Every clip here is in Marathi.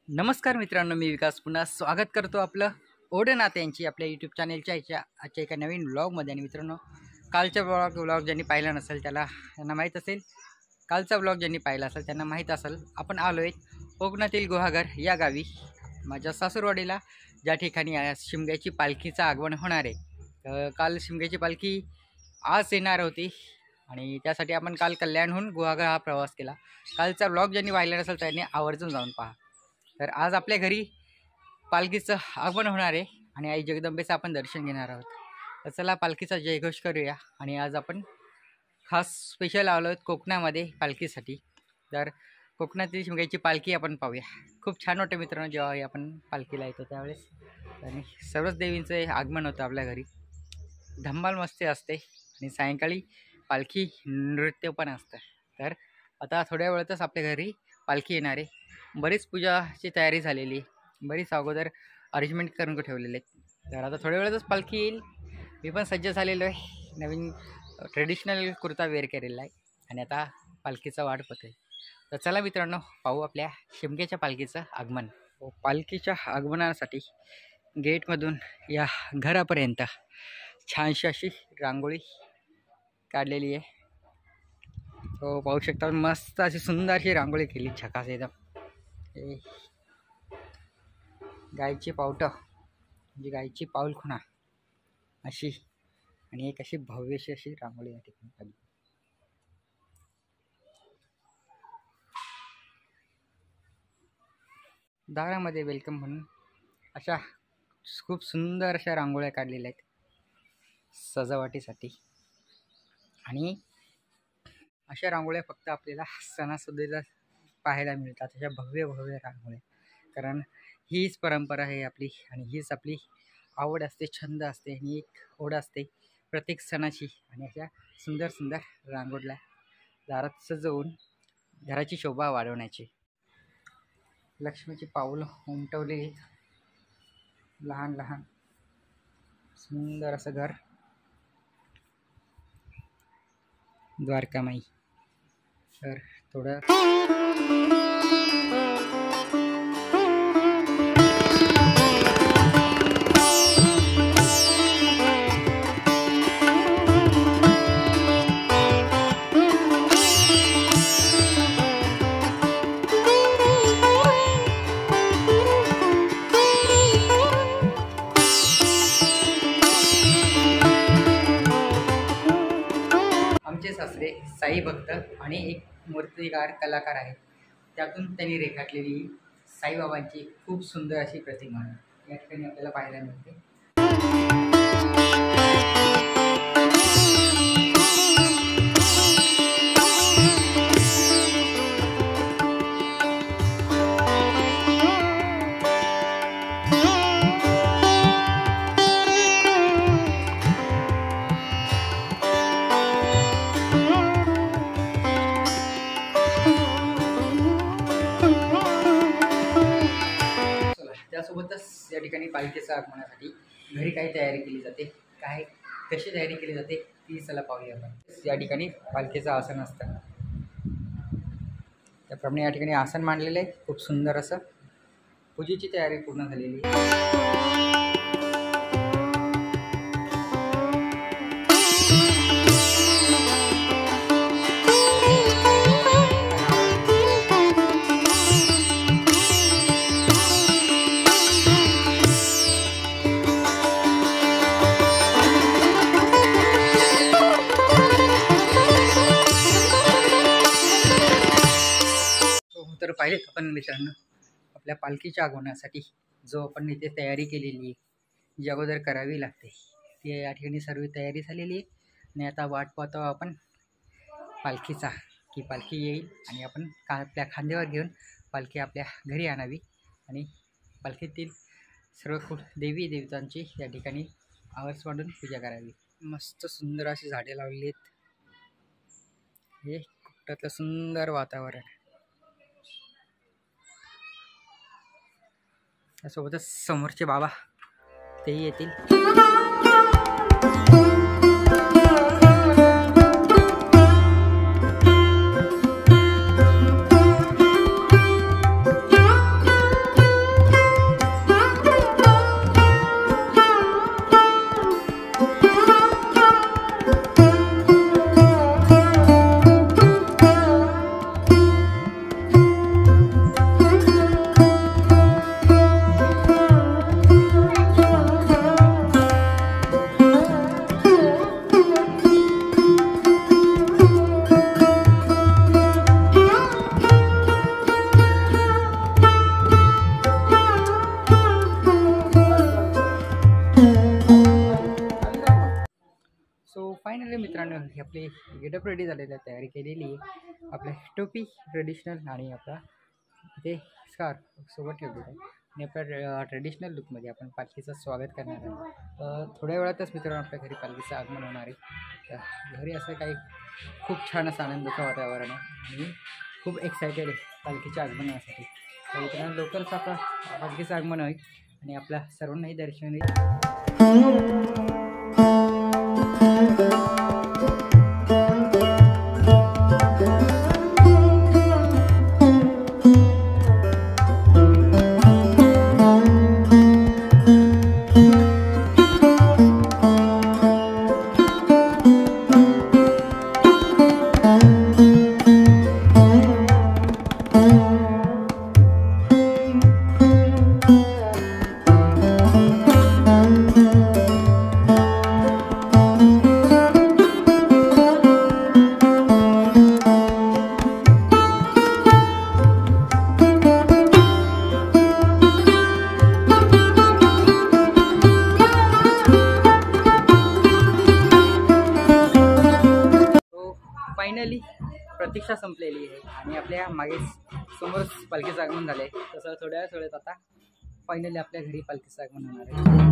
नमस्कार मित्रांनो, मी विकास पुन्हा स्वागत करतो आपलं ओढे नात्यांची आपल्या यूट्यूब चॅनेलच्या आजच्या एका नवीन व्लॉगमध्ये. आणि मित्रांनो, कालचा व्लॉग ज्यांनी पाहिला नसेल त्यांना माहीत असेल, कालचा व्लॉग ज्यांनी पाहिला असेल त्यांना माहीत असेल, आपण आलो आहे कोकणातील गुहागर या गावी माझ्या सासूरवाडीला, ज्या ठिकाणी शिमग्याची पालखीचं आगमन होणार आहे. काल शिमग्याची पालखी आज येणार होती आणि त्यासाठी आपण काल कल्याणहून गुहागर हा प्रवास केला. कालचा व्लॉग ज्यांनी पाहिला नसेल त्यांनी आवर्जून जाऊन पहा. तर आज आपल्या घरी पालखीचं आगमन होणार आहे आणि आई जगदंबेचं आपण दर्शन घेणार आहोत. तर चला पालखीचा जयघोष करूया. आणि आज आपण खास स्पेशल आलो आहोत कोकणामध्ये पालखीसाठी. तर कोकणातील शिमग्याची पालखी आपण पाहूया. खूप छान वाटतं मित्रांनो जेव्हा आपण पालखीला येतो त्यावेळेस. आणि सर्वच देवींचं आगमन होतं आपल्या घरी, धम्माल मस्ती असते आणि सायंकाळी पालखी नृत्य पण असतं. तर आता थोड्या वेळातच आपल्या घरी पालखी येणार आहे. बरीच पूजाची तयारी झालेली, बरीच अगोदर अरेंजमेंट करून ठेवलेले आहेत. तर आता थोड्या वेळातच पालखी येईल. मी पण सज्ज झालेलो आहे, नवीन ट्रेडिशनल कुर्ता वेअर केलेला आहे आणि आता पालखीचा वाट पाहतोय. तर चला मित्रांनो, पाहू आपल्या शिमग्याच्या पालखीचं आगमन. पालखीच्या आगमनासाठी गेटमधून या घरापर्यंत छानशी अशी रांगोळी काढलेली आहे. तो पाहू शकता, मस्त अशी सुंदर अशी रांगोळी केली, झकास एकदम. गायची पावटं म्हणजे गायची पाऊलखुणा अशी आणि एक अशी भव्यशी अशी रांगोळी या ठिकाणी काढली. दारामध्ये वेलकम म्हणून अशा खूप सुंदर अशा रांगोळ्या काढलेल्या आहेत सजावटीसाठी. आणि अशा रांगोळ्या फक्त आपल्याला सणासुदीला पाहायला मिळतात, अशा भव्य भव्य रांगोळ्या. कारण हीच परंपरा आहे आपली आणि हीच आपली आवड असते, छंद असते आणि एक ओढ असते प्रत्येक सणाची. आणि अशा सुंदर सुंदर रांगोळ्या दारात सजवून घराची शोभा वाढवण्याची. लक्ष्मीची पाऊलं उमटवलेली, लहान लहान सुंदर असं घर, द्वारकामाई. तर थोडं सासरे साई भक्त आणि एक मूर्तिकार कलाकार आहेत. त्यातून त्यांनी रेखाटलेली साईबाबांची खूप सुंदर अशी प्रतिमा या ठिकाणी आपल्याला पाहायला मिळते. त्यासोबतच या ठिकाणी पालखीच्या आगमनासाठी घरी काही तयारी केली जाते, कशी तयारी केली जाते ती चला पाहूया आपण. या ठिकाणी पालखीचं आसन असतं, त्याप्रमाणे या ठिकाणी आसन मांडलेलं आहे. खूप सुंदर असं पूजेची तयारी पूर्ण झालेली आहे. तर पाहिलेत आपण मित्रांनो, आपल्या पालखीच्या आगमनासाठी जो आपण इथे तयारी केलेली आहे, जी अगोदर करावी लागते, ती या ठिकाणी सर्व तयारी झालेली आहे. आणि आता वाट पाहतो आपण पालखीचा, की पालखी येईल आणि आपण आपल्या खांद्यावर घेऊन पालखी आपल्या घरी आणावी आणि पालखीतील सर्व देवी देवतांची या ठिकाणी आवर्स वाढून पूजा करावी. मस्त सुंदर अशी झाडे लावलेली आहेत. हे कोकणातलं सुंदर वातावरण. त्यासोबतच समोरचे बाबा तेही येतील. आपली गेटअप रेडी झालेली आहे, तयारी केलेली आहे. आपल्या टोपी ट्रेडिशनल आणि आपला ते स्कार्फ सोबत ठेवलेलं आहे आणि आपल्या ट्रेडिशनल लुकमध्ये आपण पालखीचं स्वागत करणार आहे. थोड्या वेळातच मित्रांनो आपल्या घरी पालखीचं आगमन होणार आहे. तर घरी असं काही खूप छान असं आनंदाचं वातावरण आहे आणि खूप एक्सायटेड आहे पालखीच्या आगमनासाठी. तर मित्रांनो लवकरच आपलं पालखीचं आगमन होईल आणि आपल्या सर्वांनाही दर्शन होईल. फायनली प्रतीक्षा संपलेली आहे आणि आपल्या मागे समोरच पालखीचं आगमन झालं आहे. तसं थोड्या वेळात आता फायनली आपल्या घरी पालखीचं आगमन होणार आहे.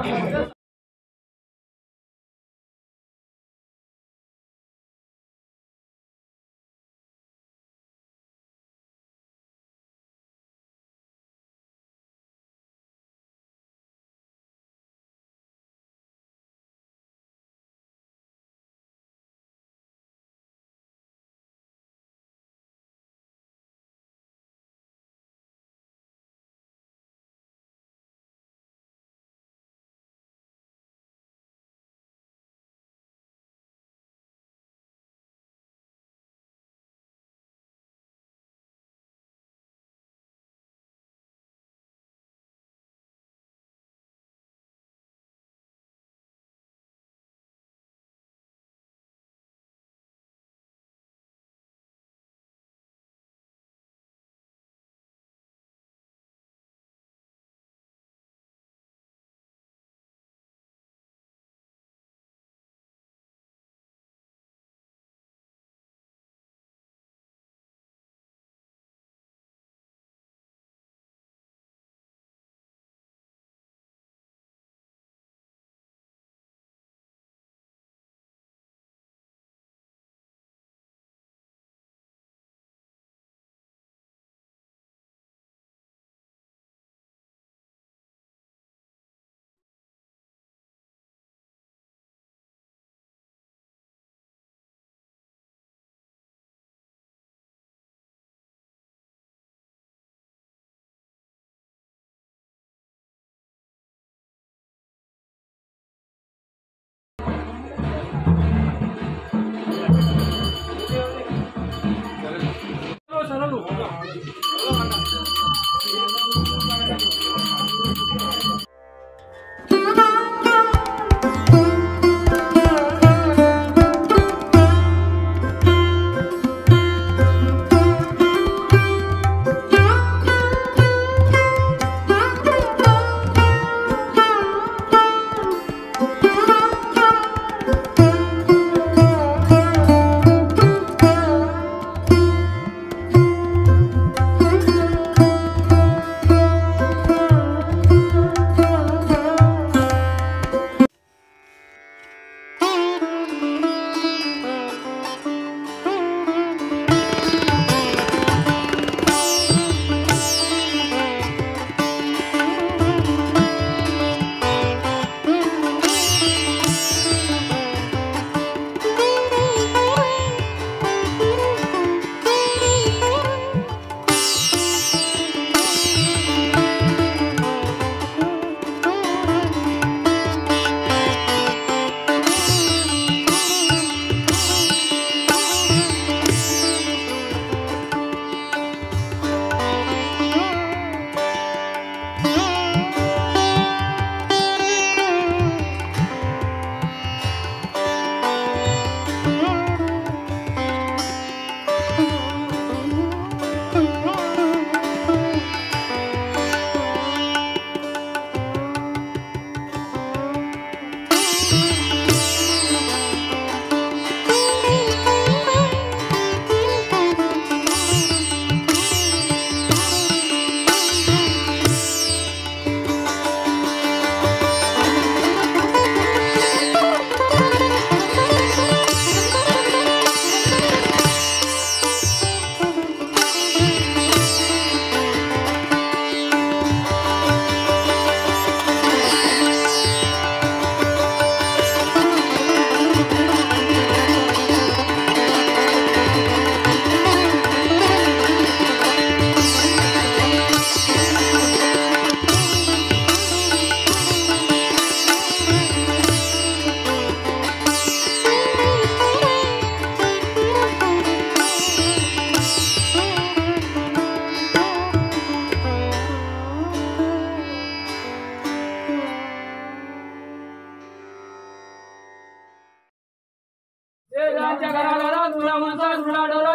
मान्य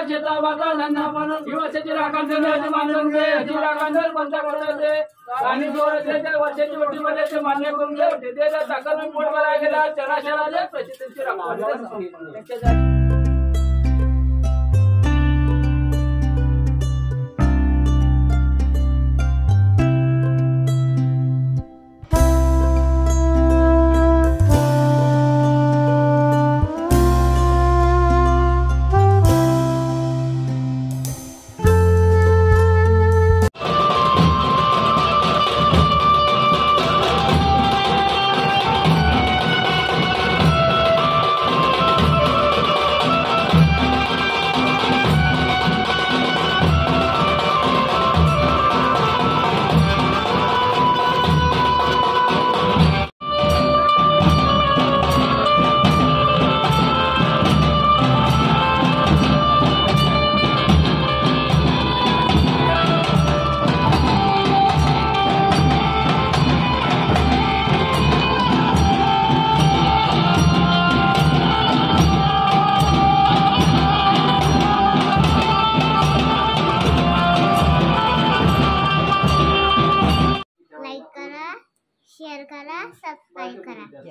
शेता बागा धंदा म्हणून दिवसाची राखण मानून घे याची राखण कोणत्या करायचे आणि वर्षाची वटीमध्ये ते मान्य करून घे ते ताकद पोट भरायला गेला चराचराचे प्रसिद्धीची राखण शेअर करा, सबस्क्राईब करा.